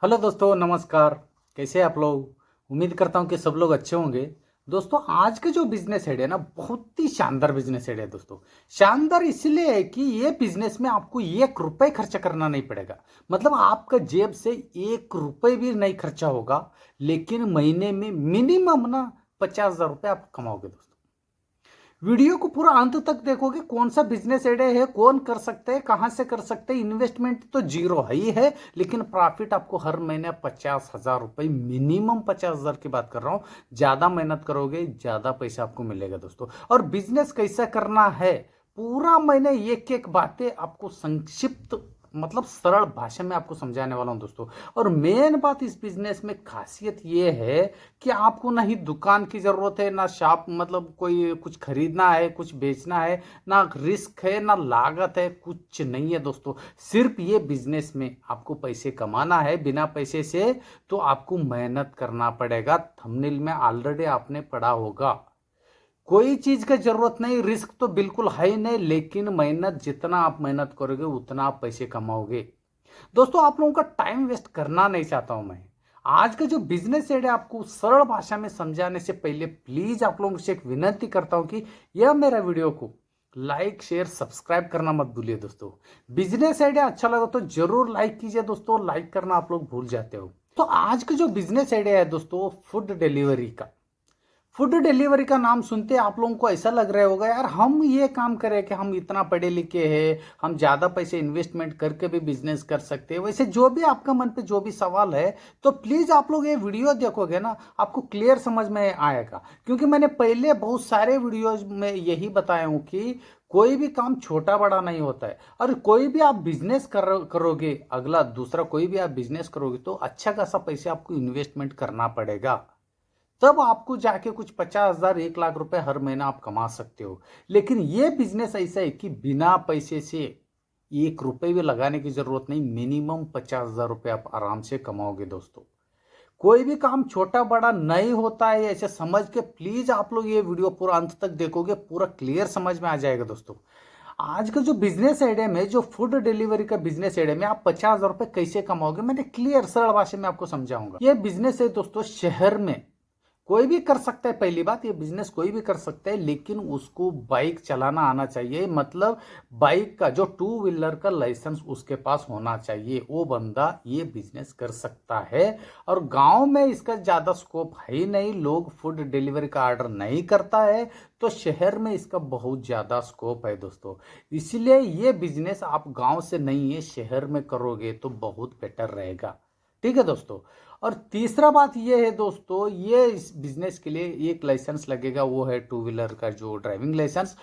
Hello दोस्तों, नमस्कार। कैसे हैं आप लोग? उम्मीद करता हूं कि सब लोग अच्छे होंगे। दोस्तों, आज का जो बिजनेस हेड है ना, बहुत ही शानदार बिजनेस हेड है दोस्तों। शानदार इसलिए है कि ये बिजनेस में आपको 1 रुपए खर्चा करना नहीं पड़ेगा। मतलब आपका जेब से 1 रुपए भी नहीं खर्चा होगा। लेकिन महीने में मिनिमम ना 50,000 रुपए आप कमाओगे दोस्तों। वीडियो को पूरा अंत तक देखोगे, कौन सा बिजनेस आइडिया है, कौन कर सकते हैं, कहां से कर सकते हैं। इन्वेस्टमेंट तो जीरो है ही है, लेकिन प्रॉफिट आपको हर महीने 50,000 रुपए, मिनिमम 50,000 की बात कर रहा हूं। ज्यादा मेहनत करोगे ज्यादा पैसा आपको मिलेगा दोस्तों। और बिजनेस कैसा करना है, पूरा मैंने एक एक बातें आपको संक्षिप्त मतलब सरल भाषा में आपको समझाने वाला हूं दोस्तों। और मेन बात इस बिजनेस में खासियत ये है कि आपको ना ही दुकान की जरूरत है, ना शॉप, मतलब कोई कुछ खरीदना है, कुछ बेचना है, ना रिस्क है, ना लागत है, कुछ नहीं है दोस्तों। सिर्फ ये बिजनेस में आपको पैसे कमाना है। बिना पैसे से तो आपको मेहनत करना पड़ेगा। थंबनेल में ऑलरेडी आपने पढ़ा होगा, कोई चीज का जरूरत नहीं, रिस्क तो बिल्कुल है ही नहीं, लेकिन मेहनत, जितना आप मेहनत करोगे उतना आप पैसे कमाओगे दोस्तों। आप लोगों का टाइम वेस्ट करना नहीं चाहता हूं मैं। आज का जो बिजनेस है आपको सरल भाषा में समझाने से पहले प्लीज आप लोगों से एक विनती करता हूं कि यह मेरा वीडियो को लाइक शेयर सब्सक्राइब करना मत भूलिए दोस्तों। बिजनेस आइडिया अच्छा लगा तो जरूर लाइक कीजिए दोस्तों। लाइक करना आप लोग भूल जाते हो। तो आज का जो बिजनेस आइडिया है दोस्तों, फूड डिलीवरी का। फूड डिलीवरी का नाम सुनते आप लोगों को ऐसा लग रहा होगा, यार हम ये काम करें कि हम इतना पढ़े लिखे हैं, हम ज्यादा पैसे इन्वेस्टमेंट करके भी बिजनेस कर सकते हैं। वैसे जो भी आपका मन पे जो भी सवाल है, तो प्लीज आप लोग ये वीडियो देखोगे ना, आपको क्लियर समझ में आएगा। क्योंकि मैंने पहले बहुत सारे वीडियोज में यही बताया हूं कि कोई भी काम छोटा बड़ा नहीं होता है। और कोई भी आप बिजनेस करोगे, अगला दूसरा कोई भी आप बिजनेस करोगे तो अच्छा खासा पैसे आपको इन्वेस्टमेंट करना पड़ेगा। तब आपको जाके कुछ 50,000 1 लाख रुपए हर महीना आप कमा सकते हो। लेकिन ये बिजनेस ऐसा है कि बिना पैसे से 1 रुपए भी लगाने की जरूरत नहीं, मिनिमम 50,000 रुपए आप आराम से कमाओगे दोस्तों। कोई भी काम छोटा बड़ा नहीं होता है, ऐसे समझ के प्लीज आप लोग ये वीडियो पूरा अंत तक देखोगे, पूरा क्लियर समझ में आ जाएगा दोस्तों। आज का जो बिजनेस आइडिया में, जो फूड डिलीवरी का बिजनेस आइडिया में आप 50,000 रुपए कैसे कमाओगे, मैंने क्लियर सरल भाषा में आपको समझाऊंगा। ये बिजनेस है दोस्तों, शहर में कोई भी कर सकता है। पहली बात, ये बिजनेस कोई भी कर सकता है, लेकिन उसको बाइक चलाना आना चाहिए। मतलब बाइक का जो टू व्हीलर का लाइसेंस उसके पास होना चाहिए, वो बंदा ये बिजनेस कर सकता है। और गांव में इसका ज्यादा स्कोप है ही नहीं, लोग फूड डिलीवरी का ऑर्डर नहीं करता है। तो शहर में इसका बहुत ज्यादा स्कोप है दोस्तों। इसलिए ये बिजनेस आप गांव से नहीं है, शहर में करोगे तो बहुत बेटर रहेगा। ठीक है दोस्तों। और तीसरा बात ये है दोस्तों, ये इस बिजनेस के लिए एक लाइसेंस लगेगा, वो है टू व्हीलर का जो ड्राइविंग लाइसेंस।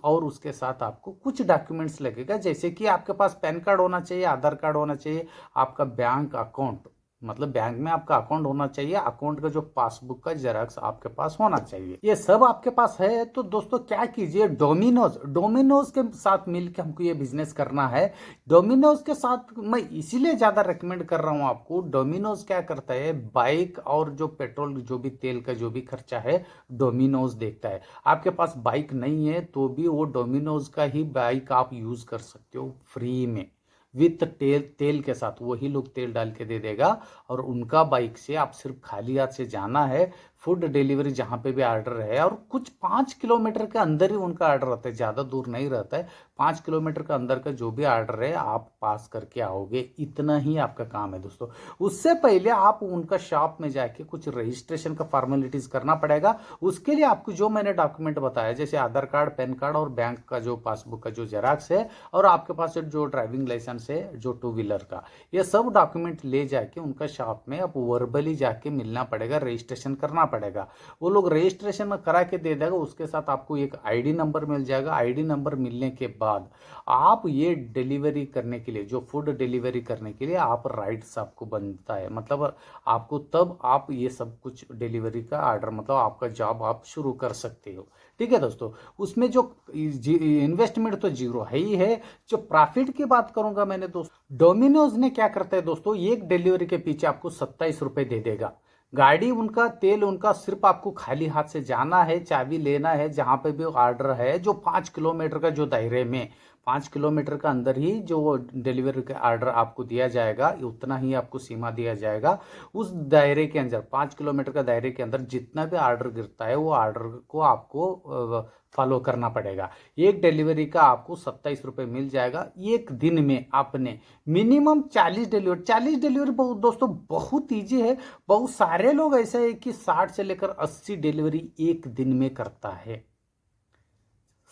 और उसके साथ आपको कुछ डॉक्यूमेंट्स लगेगा, जैसे कि आपके पास पैन कार्ड होना चाहिए, आधार कार्ड होना चाहिए, आपका बैंक अकाउंट, मतलब बैंक में आपका अकाउंट होना चाहिए, अकाउंट का जो पासबुक का जेरॉक्स आपके पास होना चाहिए। ये सब आपके पास है तो दोस्तों क्या कीजिए, डोमिनोज डोमिनोज के साथ मिलकर हमको ये बिजनेस करना है। डोमिनोज के साथ मैं इसीलिए ज्यादा रेकमेंड कर रहा हूं आपको। डोमिनोज क्या करता है, बाइक और जो पेट्रोल, जो भी तेल का जो भी खर्चा है, डोमिनोज देखता है। आपके पास बाइक नहीं है तो भी वो डोमिनोज का ही बाइक आप यूज कर सकते हो फ्री में, विथ तेल, तेल के साथ वही लोग तेल डाल के दे देगा। और उनका बाइक से आप सिर्फ खाली हाथ से जाना है। फूड डिलीवरी जहां पे भी ऑर्डर है, और कुछ 5 किलोमीटर के अंदर ही उनका ऑर्डर रहता है, ज्यादा दूर नहीं रहता है। 5 किलोमीटर के अंदर का जो भी ऑर्डर है आप पास करके आओगे, इतना ही आपका काम है दोस्तों। उससे पहले आप उनका शॉप में जाके कुछ रजिस्ट्रेशन का फॉर्मेलिटीज करना पड़ेगा। उसके लिए आपको जो मैंने डॉक्यूमेंट बताया, जैसे आधार कार्ड, पैन कार्ड और बैंक का जो पासबुक का जो जेरॉक्स है, और आपके पास जो ड्राइविंग लाइसेंस है जो टू व्हीलर का, ये सब डॉक्यूमेंट ले जाके उनका शॉप में आप वर्बली जाके मिलना पड़ेगा, रजिस्ट्रेशन करना पड़ेगा। वो लोग रजिस्ट्रेशन करा के दे देगा। उसके साथ आपको एक आईडी नंबर मिल जाएगा। आईडी नंबर मिलने के बाद आप ये डिलीवरी करने के लिए, जो फूड डिलीवरी करने के लिए आप राइट्स आपको बनता है, मतलब आपको तब आप ये सब कुछ डिलीवरी का ऑर्डर, मतलब आपका जॉब आप शुरू कर सकते हो। ठीक है दोस्तों। उसमें जो इन्वेस्टमेंट तो जीरो है ही है। जो प्रॉफिट की बात करूंगा मैंने दोस्तों, डोमिनोज ने क्या करता है दोस्तों, एक डिलीवरी के पीछे आपको 27 रुपए दे देगा। गाड़ी उनका, तेल उनका, सिर्फ आपको खाली हाथ से जाना है, चाबी लेना है, जहां पे भी ऑर्डर है, जो 5 किलोमीटर का जो दायरे में, 5 किलोमीटर का अंदर ही जो वो डिलीवरी का ऑर्डर आपको दिया जाएगा, उतना ही आपको सीमा दिया जाएगा। उस दायरे के अंदर 5 किलोमीटर का दायरे के अंदर जितना भी ऑर्डर गिरता है वो ऑर्डर को आपको फॉलो करना पड़ेगा। एक डिलीवरी का आपको 27 रुपये मिल जाएगा। एक दिन में आपने मिनिमम 40 डिलीवरी बहुत दोस्तों बहुत ईजी है। बहुत सारे लोग ऐसे है कि 60 से लेकर 80 डिलीवरी एक दिन में करता है।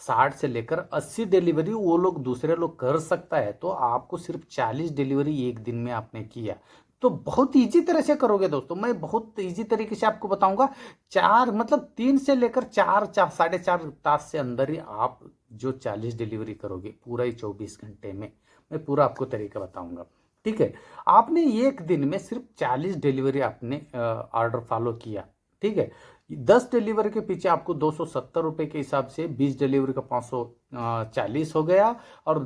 60 से लेकर 80 डिलीवरी वो लोग दूसरे लोग कर सकता है, तो आपको सिर्फ 40 डिलीवरी एक दिन में आपने किया तो बहुत इजी तरह से करोगे दोस्तों। मैं बहुत इजी तरीके से आपको बताऊंगा। 3 से लेकर 4-4.5 से अंदर ही आप जो 40 डिलीवरी करोगे पूरा ही 24 घंटे में, मैं पूरा आपको तरीका बताऊंगा। ठीक है, आपने एक दिन में सिर्फ 40 डिलीवरी आपने ऑर्डर फॉलो किया। ठीक है, 10 डिलीवरी के पीछे आपको 270 रुपये के हिसाब से 20 डिलीवरी का 540 हो गया, और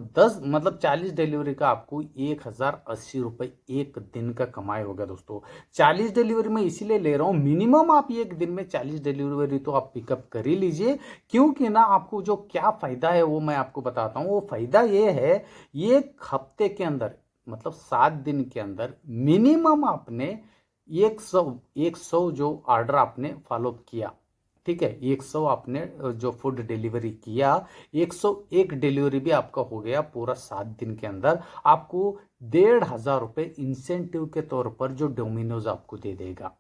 40 डिलीवरी का आपको 1080 रुपये एक दिन का कमाई होगा दोस्तों। 40 डिलीवरी में इसीलिए ले रहा हूँ, मिनिमम आप एक दिन में 40 डिलीवरी तो आप पिकअप कर ही लीजिए, क्योंकि ना आपको जो क्या फायदा है वो मैं आपको बताता हूँ। वो फायदा ये है, एक हफ्ते के अंदर 7 दिन के अंदर मिनिमम आपने 100 जो ऑर्डर आपने फॉलो किया। ठीक है, 100 आपने जो फूड डिलीवरी किया, 101 डिलीवरी भी आपका हो गया पूरा 7 दिन के अंदर। आपको 1,500 रुपये इंसेंटिव के तौर पर जो डोमिनोज आपको दे देगा।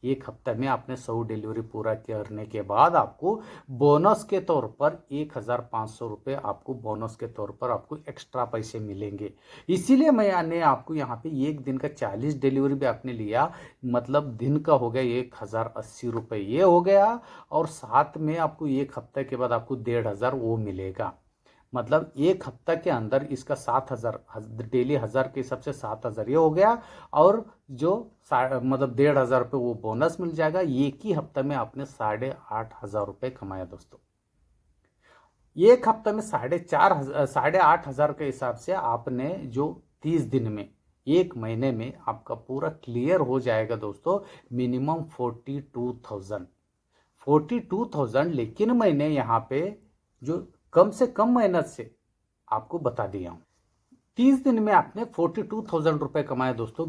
एक हफ्ते में आपने 100 डिलीवरी पूरा करने के बाद आपको बोनस के तौर पर 1,500 रुपये आपको बोनस के तौर पर आपको एक्स्ट्रा पैसे मिलेंगे। इसीलिए मैंने आपको यहाँ पे एक दिन का 40 डिलीवरी भी आपने लिया, दिन का हो गया 1,080 रुपये ये हो गया, और साथ में आपको एक हफ्ते के बाद आपको 1,500 वो मिलेगा। एक हफ्ता के अंदर इसका 7,000 डेली 1,000 के हिसाब से 7,000 ये हो गया, और जो 1,500 रुपये वो बोनस मिल जाएगा। एक ही हफ्ते में आपने 8,500 रुपये कमाया दोस्तों। एक हफ्ते में 8,500 के हिसाब से आपने जो 30 दिन में, एक महीने में आपका पूरा क्लियर हो जाएगा दोस्तों। मिनिमम 42,000, लेकिन मैंने यहाँ पे जो कम से कम मेहनत से आपको बता दिया हूं। 30 दिन में आपने 42,000 रुपये कमाए दोस्तों,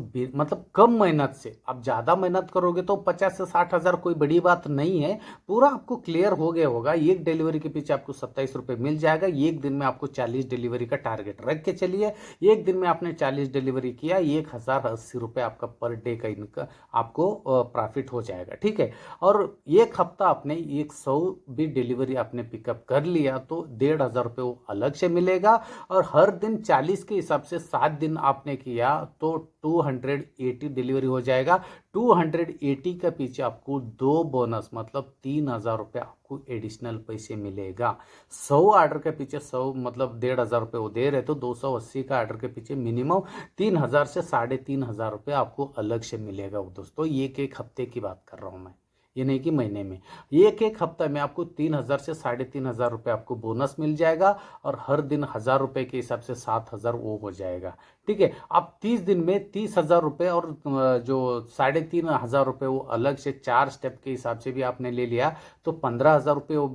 कम मेहनत से। आप ज्यादा मेहनत करोगे तो 50 से 60,000 कोई बड़ी बात नहीं है। पूरा आपको क्लियर हो गया होगा। एक डिलीवरी के पीछे आपको 27 रुपये मिल जाएगा। एक दिन में आपको 40 डिलीवरी का टारगेट रख के चलिए। एक दिन में आपने 40 डिलीवरी किया, 1,080 रुपये आपका पर डे का इनका आपको प्रॉफिट हो जाएगा। ठीक है, और एक हफ्ता आपने 100 भी डिलीवरी आपने पिकअप कर लिया तो 1,500 रुपये वो अलग से मिलेगा। और हर दिन 40 के हिसाब से 7 दिन आपने किया तो 280 डिलीवरी हो जाएगा। 280 के पीछे आपको 2 बोनस 3,000 रुपये आपको एडिशनल पैसे मिलेगा। 100 ऑर्डर के पीछे 100 1,500 रुपये वो दे रहे तो 280 का ऑर्डर के पीछे मिनिमम 3,000 से 3,500 रुपये आपको अलग से मिलेगा दोस्तों। एक हफ्ते की बात कर रहा हूँ मैं, ये नहीं कि महीने में। एक हफ्ते में आपको 3,000 से 3,500 रुपये आपको बोनस मिल जाएगा, और हर दिन 1,000 रुपये के हिसाब से 7,000 वो हो जाएगा। ठीक है, आप 30 दिन में 30,000 रुपये और जो 3,500 रुपये वो अलग से 4 स्टेप के हिसाब से भी आपने ले लिया तो 15,000 रुपये वो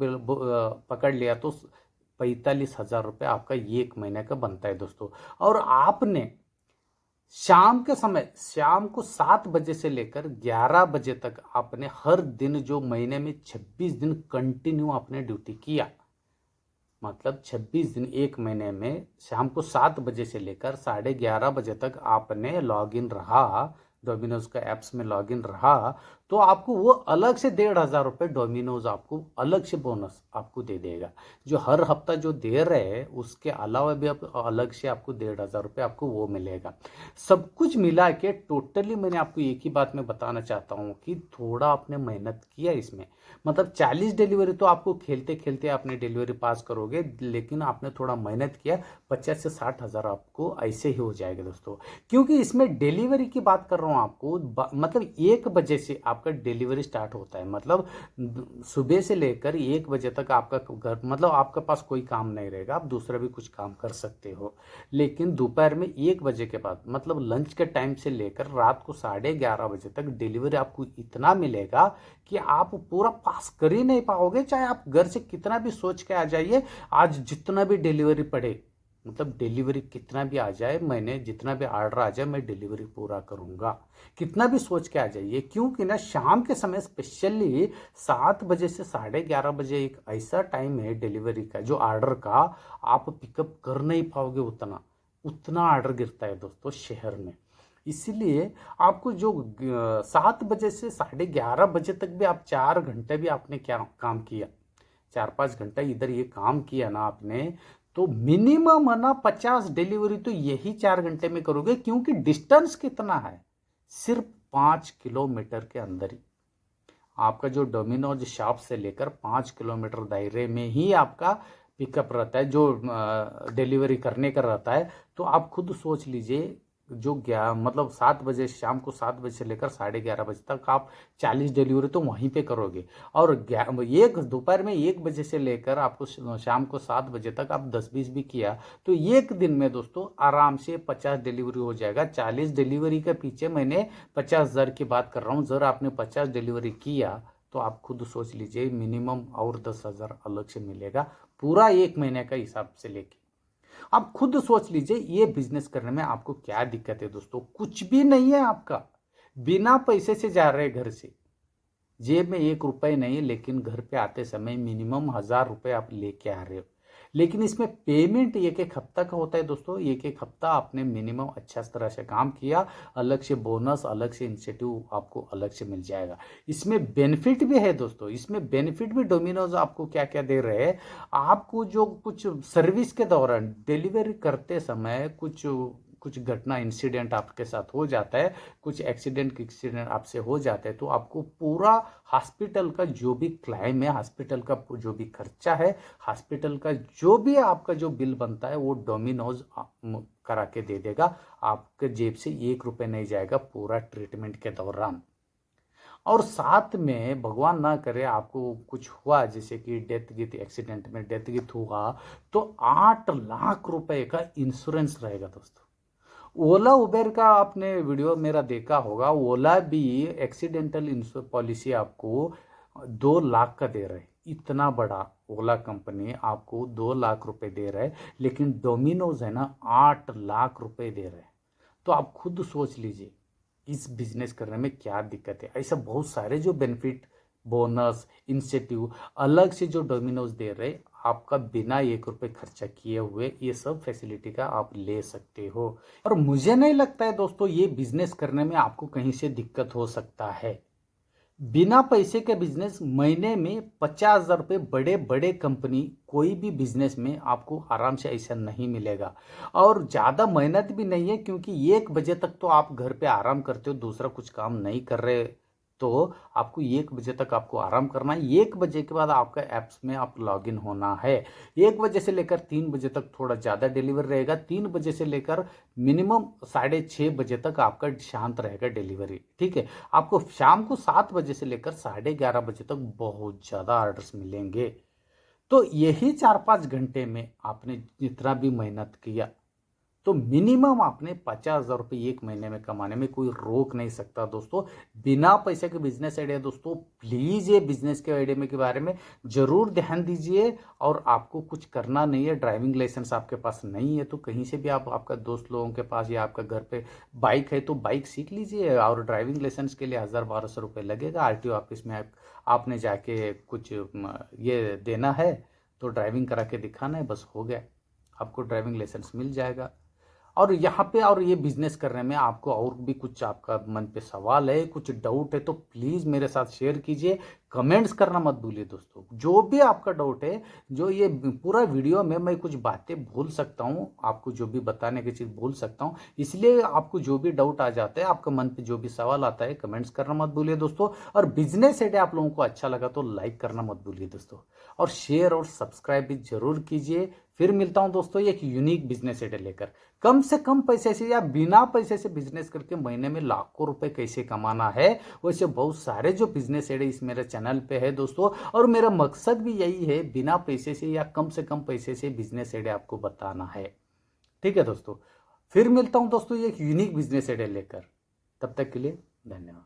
पकड़ लिया तो 45,000 रुपये आपका एक महीने का बनता है दोस्तों। और आपने शाम को 7 बजे से लेकर 11 बजे तक आपने हर दिन, जो महीने में 26 दिन कंटिन्यू आपने ड्यूटी किया, 26 दिन एक महीने में शाम को 7 बजे से लेकर 11:30 बजे तक आपने लॉगिन रहा, डोमिनोज का एप्स में लॉगिन रहा, तो आपको वो अलग से 1,500 रुपये डोमिनोज आपको अलग से बोनस आपको दे देगा। जो हर हफ्ता जो दे रहे हैं उसके अलावा भी आप अलग से आपको 1,500 रुपये आपको वो मिलेगा। सब कुछ मिला के टोटली मैंने आपको एक ही बात में बताना चाहता हूँ कि थोड़ा आपने मेहनत किया इसमें। 40 डिलीवरी तो आपको खेलते खेलते आपने डिलीवरी पास करोगे, लेकिन आपने थोड़ा मेहनत किया, 50 से 60,000 आपको ऐसे ही हो जाएगा दोस्तों। क्योंकि इसमें डिलीवरी की बात कर रहा हूँ आपको, 1 बजे से आपका डिलीवरी स्टार्ट होता है। सुबह से लेकर 1 बजे तक आपका घर, आपके पास कोई काम नहीं रहेगा, आप दूसरा भी कुछ काम कर सकते हो। लेकिन दोपहर में 1 बजे के बाद, लंच के टाइम से लेकर रात को 11:30 बजे तक डिलीवरी आपको इतना मिलेगा कि आप पूरा पास कर ही नहीं पाओगे। चाहे आप घर से कितना भी सोच के आ जाइए, आज जितना भी डिलीवरी पड़े मतलब डिलीवरी कितना भी आ जाए, मैंने जितना भी ऑर्डर आ जाए मैं डिलीवरी पूरा करूंगा, कितना भी सोच के आ जाइए। क्योंकि ना शाम के समय स्पेशली 7 बजे से 11:30 बजे एक ऐसा टाइम है डिलीवरी का, जो ऑर्डर का आप पिकअप कर नहीं पाओगे, उतना उतना ऑर्डर गिरता है दोस्तों शहर में। इसलिए आपको जो 7 बजे से 11:30 बजे तक भी आप 4 घंटे भी आपने क्या काम किया, 4-5 घंटा इधर ये काम किया ना आपने, तो मिनिमम है ना 50 डिलीवरी तो यही 4 घंटे में करोगे। क्योंकि डिस्टेंस कितना है, सिर्फ 5 किलोमीटर के अंदर ही आपका जो डोमिनोज शॉप से लेकर 5 किलोमीटर दायरे में ही आपका पिकअप रहता है, जो डिलीवरी करने का रहता है। तो आप खुद सोच लीजिए, जो मतलब 7 बजे, शाम को 7 बजे से लेकर 11:30 बजे तक आप 40 डिलीवरी तो वहीं पे करोगे। और एक दोपहर में 1 बजे से लेकर आपको शाम को 7 बजे तक आप 10-20 भी किया तो एक दिन में दोस्तों आराम से 50 डिलीवरी हो जाएगा। 40 डिलीवरी के पीछे मैंने 50,000 की बात कर रहा हूँ। जर आपने 50 डिलीवरी किया तो आप खुद सोच लीजिए मिनिमम और 10,000 अलग से मिलेगा, पूरा एक महीने का हिसाब से लेके। आप खुद सोच लीजिए ये बिजनेस करने में आपको क्या दिक्कत है दोस्तों, कुछ भी नहीं है आपका। बिना पैसे से जा रहे घर से, जेब में 1 रुपए नहीं है, लेकिन घर पे आते समय मिनिमम 1,000 रुपए आप लेके आ रहे हो। लेकिन इसमें पेमेंट एक एक हफ्ता का होता है दोस्तों। एक एक हफ्ता आपने मिनिमम अच्छा तरह से काम किया, अलग से बोनस, अलग से इंसेंटिव आपको अलग से मिल जाएगा। इसमें बेनिफिट भी है दोस्तों, इसमें बेनिफिट भी डोमिनोज आपको क्या क्या दे रहे हैं। आपको जो कुछ सर्विस के दौरान डिलीवरी करते समय कुछ कुछ घटना इंसिडेंट आपके साथ हो जाता है, कुछ एक्सीडेंट आपसे हो जाता है, तो आपको पूरा हॉस्पिटल का जो भी क्लेम है, हॉस्पिटल का जो भी खर्चा है, हॉस्पिटल का जो भी आपका जो बिल बनता है, वो डोमिनोज करा के दे देगा। आपके जेब से 1 रुपए नहीं जाएगा पूरा ट्रीटमेंट के दौरान। और साथ में भगवान ना करे आपको कुछ हुआ, जैसे कि डेथ गिथ, एक्सीडेंट में डेथ गिथ हुआ, तो 8 लाख रुपए का इंश्योरेंस रहेगा दोस्तों। ओला उबेर का आपने वीडियो मेरा देखा होगा, ओला भी एक्सीडेंटल इंश्योरेंस पॉलिसी आपको 2 लाख का दे रहे हैं। इतना बड़ा ओला कंपनी आपको 2 लाख रुपए दे रहा है, लेकिन डोमिनोज है ना 8 लाख रुपए दे रहे हैं। तो आप खुद सोच लीजिए इस बिजनेस करने में क्या दिक्कत है। ऐसा बहुत सारे जो बेनिफिट, बोनस, इंसेंटिव अलग से जो डोमिनोज दे रहे, आपका बिना 1 रुपए खर्चा किए हुए ये सब फैसिलिटी का आप ले सकते हो। और मुझे नहीं लगता है दोस्तों ये बिजनेस करने में आपको कहीं से दिक्कत हो सकता है। बिना पैसे के बिजनेस महीने में 50,000 रुपये, बड़े बड़े कंपनी कोई भी बिजनेस में आपको आराम से ऐसा नहीं मिलेगा। और ज़्यादा मेहनत भी नहीं है, क्योंकि 1 बजे तक तो आप घर पे आराम करते हो, दूसरा कुछ काम नहीं कर रहे, तो आपको 1 बजे तक आपको आराम करना है। 1 बजे के बाद आपका ऐप्स में आप लॉगिन होना है। 1 बजे से लेकर 3 बजे तक थोड़ा ज़्यादा डिलीवरी रहेगा। 3 बजे से लेकर मिनिमम 6:30 बजे तक आपका शांत रहेगा डिलीवरी, ठीक है। आपको शाम को 7 बजे से लेकर 11:30 बजे तक बहुत ज़्यादा ऑर्डर्स मिलेंगे। तो यही 4-5 घंटे में आपने जितना भी मेहनत किया, तो मिनिमम आपने 50,000 रुपये एक महीने में कमाने में कोई रोक नहीं सकता दोस्तों। बिना पैसे के बिजनेस आइडिया दोस्तों, प्लीज़ ये बिजनेस के आइडिया में के बारे में जरूर ध्यान दीजिए। और आपको कुछ करना नहीं है, ड्राइविंग लाइसेंस आपके पास नहीं है तो कहीं से भी आप, आपका दोस्त लोगों के पास या आपका घर पे बाइक है तो बाइक सीख लीजिए। और ड्राइविंग लाइसेंस के लिए 1,000-1,200 रुपये लगेगा। आरटीओ ऑफिस में आपने जाके कुछ ये देना है, तो ड्राइविंग करा के दिखाना है, बस हो गया, आपको ड्राइविंग लाइसेंस मिल जाएगा। और यहाँ पे और ये बिजनेस करने में आपको और भी कुछ आपका मन पे सवाल है, कुछ डाउट है, तो प्लीज़ मेरे साथ शेयर कीजिए, कमेंट्स करना मत भूलिए दोस्तों। जो भी आपका डाउट है, जो ये पूरा वीडियो में मैं कुछ बातें भूल सकता हूँ, आपको जो भी बताने की चीज़ भूल सकता हूँ, इसलिए आपको जो भी डाउट आ जाता है, आपका मन पे जो भी सवाल आता है, कमेंट्स करना मत भूलिए दोस्तों। और बिजनेस आइडिया आप लोगों को अच्छा लगा तो लाइक करना मत भूलिए दोस्तों, और शेयर और सब्सक्राइब भी जरूर कीजिए। फिर मिलता हूं दोस्तों एक यूनिक बिजनेस आइडिया लेकर। कम से कम पैसे से या बिना पैसे से बिजनेस करके महीने में लाखों रुपए कैसे कमाना है, वैसे बहुत सारे जो बिजनेस आइडिया इस मेरे चैनल पे है दोस्तों। और मेरा मकसद भी यही है, बिना पैसे से या कम से कम पैसे से बिजनेस आइडिया आपको बताना है, ठीक है दोस्तों। फिर मिलता हूं दोस्तों एक यूनिक बिजनेस आइडिया लेकर, तब तक के लिए धन्यवाद।